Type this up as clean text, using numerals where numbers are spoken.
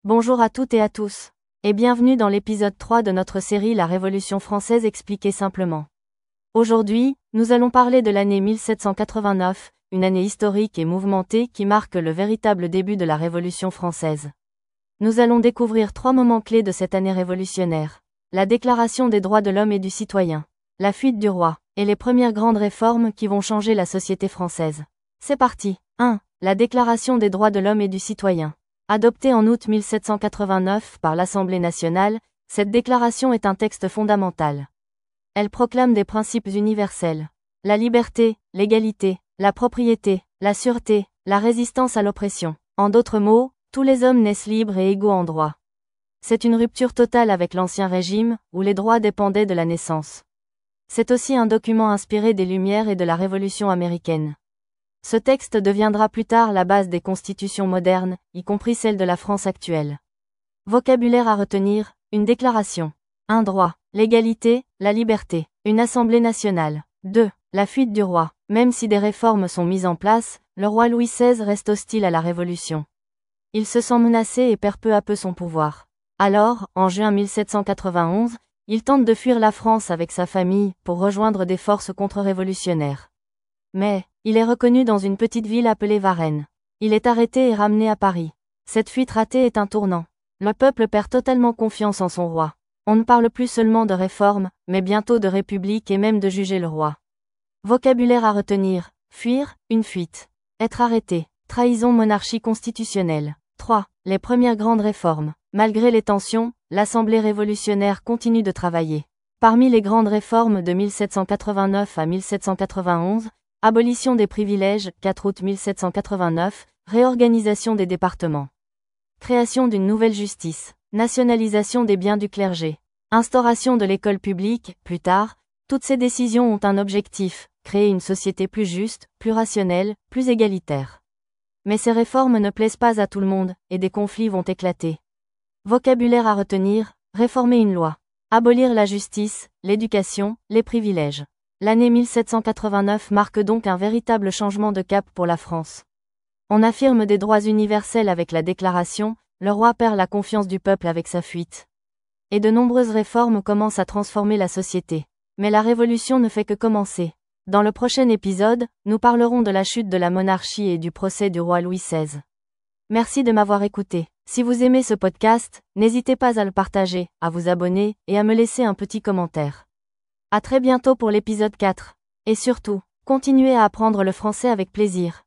Bonjour à toutes et à tous, et bienvenue dans l'épisode 3 de notre série La Révolution française expliquée simplement. Aujourd'hui, nous allons parler de l'année 1789, une année historique et mouvementée qui marque le véritable début de la Révolution française. Nous allons découvrir 3 moments clés de cette année révolutionnaire. La Déclaration des droits de l'homme et du citoyen, la fuite du roi, et les premières grandes réformes qui vont changer la société française. C'est parti. 1. La Déclaration des droits de l'homme et du citoyen. Adoptée en août 1789 par l'Assemblée nationale, cette déclaration est un texte fondamental. Elle proclame des principes universels. La liberté, l'égalité, la propriété, la sûreté, la résistance à l'oppression. En d'autres mots, tous les hommes naissent libres et égaux en droit. C'est une rupture totale avec l'ancien régime, où les droits dépendaient de la naissance. C'est aussi un document inspiré des Lumières et de la Révolution américaine. Ce texte deviendra plus tard la base des constitutions modernes, y compris celle de la France actuelle. Vocabulaire à retenir, une déclaration. 1. Droit, l'égalité, la liberté. Une assemblée nationale. 2. La fuite du roi. Même si des réformes sont mises en place, le roi Louis XVI reste hostile à la Révolution. Il se sent menacé et perd peu à peu son pouvoir. Alors, en juin 1791, il tente de fuir la France avec sa famille pour rejoindre des forces contre-révolutionnaires. Mais, il est reconnu dans une petite ville appelée Varennes. Il est arrêté et ramené à Paris. Cette fuite ratée est un tournant. Le peuple perd totalement confiance en son roi. On ne parle plus seulement de réforme, mais bientôt de république et même de juger le roi. Vocabulaire à retenir. Fuir, une fuite. Être arrêté. Trahison monarchie constitutionnelle. 3. Les premières grandes réformes. Malgré les tensions, l'Assemblée révolutionnaire continue de travailler. Parmi les grandes réformes de 1789 à 1791, abolition des privilèges, 4 août 1789, réorganisation des départements. Création d'une nouvelle justice, nationalisation des biens du clergé, instauration de l'école publique, plus tard, toutes ces décisions ont un objectif, créer une société plus juste, plus rationnelle, plus égalitaire. Mais ces réformes ne plaisent pas à tout le monde, et des conflits vont éclater. Vocabulaire à retenir, réformer une loi, abolir la justice, l'éducation, les privilèges. L'année 1789 marque donc un véritable changement de cap pour la France. On affirme des droits universels avec la déclaration, le roi perd la confiance du peuple avec sa fuite. Et de nombreuses réformes commencent à transformer la société. Mais la révolution ne fait que commencer. Dans le prochain épisode, nous parlerons de la chute de la monarchie et du procès du roi Louis XVI. Merci de m'avoir écouté. Si vous aimez ce podcast, n'hésitez pas à le partager, à vous abonner, et à me laisser un petit commentaire. À très bientôt pour l'épisode 4. Et surtout, continuez à apprendre le français avec plaisir.